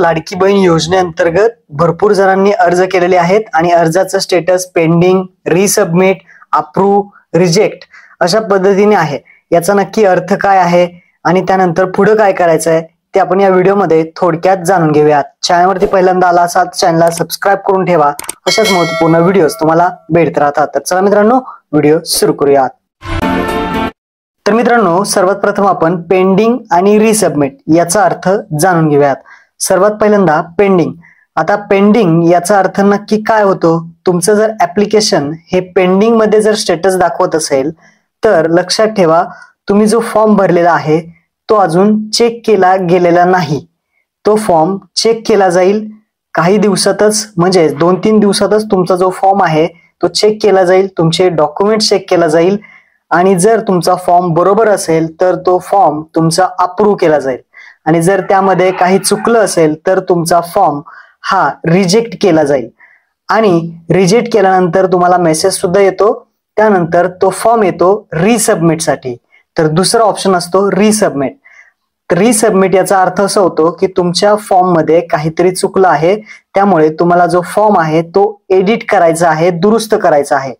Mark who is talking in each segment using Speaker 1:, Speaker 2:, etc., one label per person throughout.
Speaker 1: लाडकी बहीण योजनेअंतर्गत भरपूर जणांनी अर्ज केलेले आहेत आणि अर्जाचं status pending, resubmit, approve, reject अशा पद्धतीने आहे। याचा नक्की अर्थ काय आहे आणि त्यानंतर पुढे काय करायचं आहे ते आपण या व्हिडिओमध्ये थोडक्यात जाणून घेऊयात। चॅनलवरती पहिल्यांदा आला असाल चॅनलला सबस्क्राइब करून ठेवा, अशाच महत्त्वपूर्ण व्हिडिओज तुम्हाला भेटत राहतात। तर चला मित्रांनो व्हिडिओ सुरू करूयात। तर मित्रांनो सर्वात प्रथम आपण पेंडिंग आणि रिसबमिट याचा अर्थ जाणून घेऊयात। सर्वात पहिल्यांदा पेंडिंग। आता पेंडिंग याचा अर्थ नक्की काय होतो? तुमचं जर ऍप्लिकेशन हे पेंडिंग मध्ये जर स्टेटस दाखवत असेल तर लक्षात ठेवा तुम्ही जो फॉर्म भरलेला आहे तो अजून चेक केला गेलेला नाही। तो फॉर्म चेक केला जाईल काही दिवसातच, म्हणजे 2-3 दिवसातच तुमचा जो फॉर्म आहे तो चेक केला जाईल, तुमचे डॉक्युमेंट चेक केला जाईल आणि जर तुमचा फॉर्म बरोबर असेल तर तो फॉर्म तुमचा अप्रूव्ह केला जाईल आणि जर त्यामध्ये काही चुकलं असेल तर तुमचा फॉर्म हा रिजेक्ट केला जाईल आणि रिजेक्ट केल्यानंतर तुम्हाला मेसेज सुद्धा येतो। त्यानंतर तो फॉर्म येतो रिसबमिट साठी। तर दुसरा ऑप्शन असतो रिसबमिट। तर रिसबमिट याचा अर्थ असा होतो की तुमच्या फॉर्म मध्ये काहीतरी चुकलं आहे, त्यामुळे तुम्हाला जो फॉर्म आहे तो एडिट करायचा आहे, दुरुस्त करायचा आहे।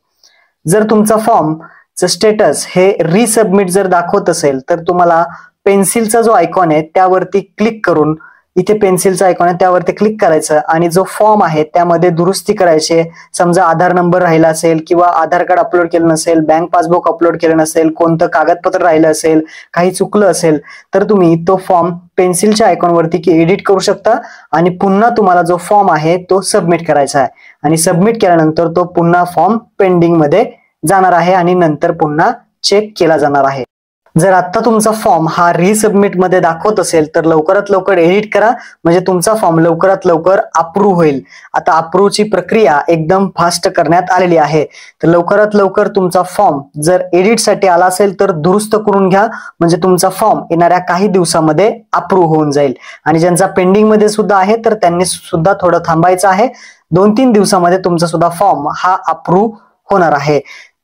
Speaker 1: जर तुमचा फॉर्म स्टेटस हे रिसबमिट जर दाखवत असेल तर तुम्हाला पेन्सिलचा जो आयकॉन आहे त्यावरती क्लिक करून, इथे पेन्सिलचा आयकॉन आहे त्यावरती क्लिक करायचं आणि जो फॉर्म आहे त्यामध्ये दुरुस्ती करायची। समजा आधार नंबर राहिला असेल किंवा आधार कार्ड अपलोड केलं नसेल, बँक पासबुक अपलोड केलं नसेल, कोणतं कागदपत्र राहिलं असेल, काही चुकलं असेल तर तुम्ही तो फॉर्म पेन्सिलच्या आयकॉन वरती एडिट करू शकता आणि पुन्हा तुम्हाला जो फॉर्म आहे तो सबमिट करायचा आहे आणि सबमिट केल्यानंतर तो पुन्हा फॉर्म पेंडिंग मध्ये जाणार आहे आणि नंतर पुन्हा चेक केला जाणार आहे। जर आता तुमचा फॉर्म हा रिसबमिट मध्ये दाखवत असेल तर लवकरात लवकर एडिट करा, म्हणजे तुमचा फॉर्म लवकरात लवकर अप्रूव्ह होईल। आता अप्रूव्हची प्रक्रिया एकदम फास्ट करण्यात आलेली आहे, तर लवकरात लवकर तुमचा फॉर्म जर एडिट साठी आला असेल तर दुरुस्त करून घ्या, म्हणजे तुमचा फॉर्म येणाऱ्या काही दिवसामध्ये अप्रूव्ह होऊन जाईल। आणि ज्यांचा पेंडिंग मध्ये सुद्धा आहे तर त्यांनी सुद्धा थोडं थांबायचं आहे। 2-3 दिवसामध्ये तुमचा सुद्धा फॉर्म हा अप्रूव्ह होणार आहे।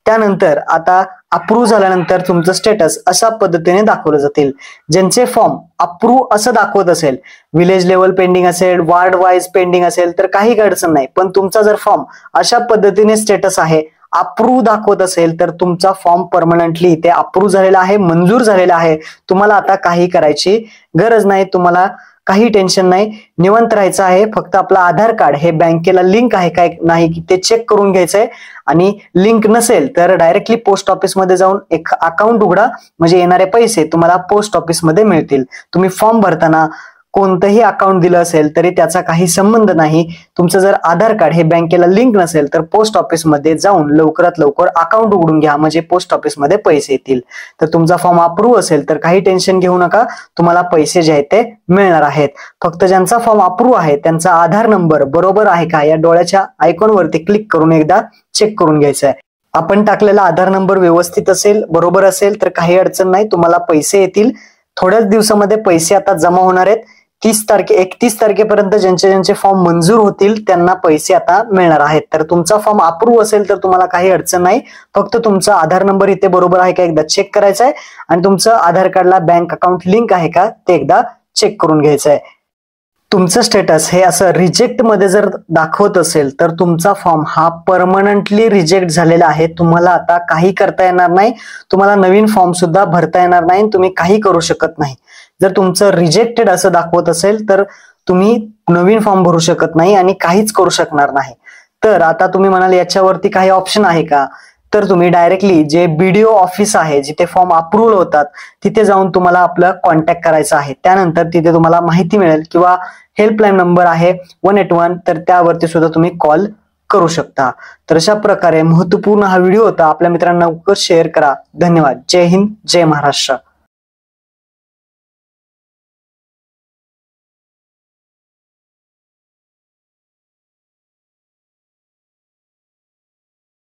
Speaker 1: त्यानंतर आता अप्रूव्ह झाल्यानंतर तुमचं स्टेटस अशा पद्धतीने दाखवलं जातील। ज्यांचे फॉर्म अप्रूव्ह असं दाखवत असेल, विलेज लेवल पेंडिंग असेल, वार्ड वाईज पेंडिंग असेल तर काही अडचण नाही, पण तुमचा जर फॉर्म अशा पद्धतीने स्टेटस आहे अप्रूव्ह दाखवत असेल तर तुमचा फॉर्म परमनंटली इथे अप्रूव्ह झालेला आहे, मंजूर झालेला आहे। तुम्हाला आता काही करायची गरज नाही, तुम्हाला काही टेन्शन नाही, निवांत राहायचं आहे। फक्त आपलं आधार कार्ड हे बँकेला लिंक आहे काय नाही ते चेक करून घ्यायचंय आणि लिंक नसेल तर डायरेक्टली पोस्ट ऑफिस मध्ये जाऊन एक अकाउंट उघडा, म्हणजे येणारे पैसे तुम्हाला पोस्ट ऑफिस मध्ये मिळतील। तुम्ही फॉर्म भरताना कोणतंही अकाउंट दिलं असेल तरी त्याचा काही संबंध नाही। तुमचं जर आधार कार्ड हे बँकेला लिंक नसेल तर पोस्ट ऑफिस मध्ये जाऊन लवकरात लवकर अकाउंट उघडून घ्या, म्हणजे पोस्ट ऑफिस मध्ये पैसे येतील। तर तुमचा फॉर्म अप्रूव्ह असेल तर काही टेन्शन घेऊ नका, तुम्हाला पैसे जे आहेत ते मिळणार आहेत। फक्त ज्यांचा फॉर्म अप्रूव्ह आहे त्यांचा आधार नंबर बरोबर आहे का या डोळ्याच्या आयकॉन वरती क्लिक करून एकदा चेक करून घ्यायचं आहे। आपण टाकलेला आधार नंबर व्यवस्थित असेल, बरोबर असेल तर काही अडचण नाही, तुम्हाला पैसे येतील। थोड्याच दिवसामध्ये पैसे आता जमा होणार आहेत। 31 तारखेपर्यंत ज्यांचे फॉर्म मंजूर होतील त्यांना पैसे आता मिळणार आहेत। तर तुमचा फॉर्म अप्रूव्ह असेल तर तुम्हाला काही अडचण नाही, फक्त तुमचा आधार नंबर इथे बरोबर आहे का एकदा चेक करायचा आहे आणि तुमचं आधार कार्डला बँक अकाउंट लिंक आहे का ते एकदा चेक करून घ्यायचं आहे। तुमचं स्टेटस हे असं रिजेक्ट मध्ये जर दाखवत असेल तर तुमचा फॉर्म हा परमनंटली रिजेक्ट झालेला आहे। तुम्हाला आता काही करता येणार नाही, तुम्हाला नवीन फॉर्म सुद्धा भरता येणार नाही, तुम्ही काही करू शकत नाही। जर तुमचं रिजेक्टेड असं दाखवत असेल तर तुम्ही नवीन फॉर्म भरू शकत नाही आणि काहीच करू शकणार नाही। तर आता तुम्ही म्हणाल याच्यावरती काही ऑप्शन आहे का? तर तुम्ही डायरेक्टली जे BDO ऑफिस आहे जिथे फॉर्म अप्रूव्ह होतात तिथे जाऊन तुम्हाला आपलं कॉन्टॅक्ट करायचं आहे। त्यानंतर तिथे तुम्हाला माहिती मिळेल किंवा हेल्पलाईन नंबर आहे 181, तर त्यावरती सुद्धा तुम्ही कॉल करू शकता। तर अशा प्रकारे महत्त्वपूर्ण हा व्हिडिओ होता, आपल्या मित्रांना शेअर करा। धन्यवाद। जय हिंद, जय महाराष्ट्र।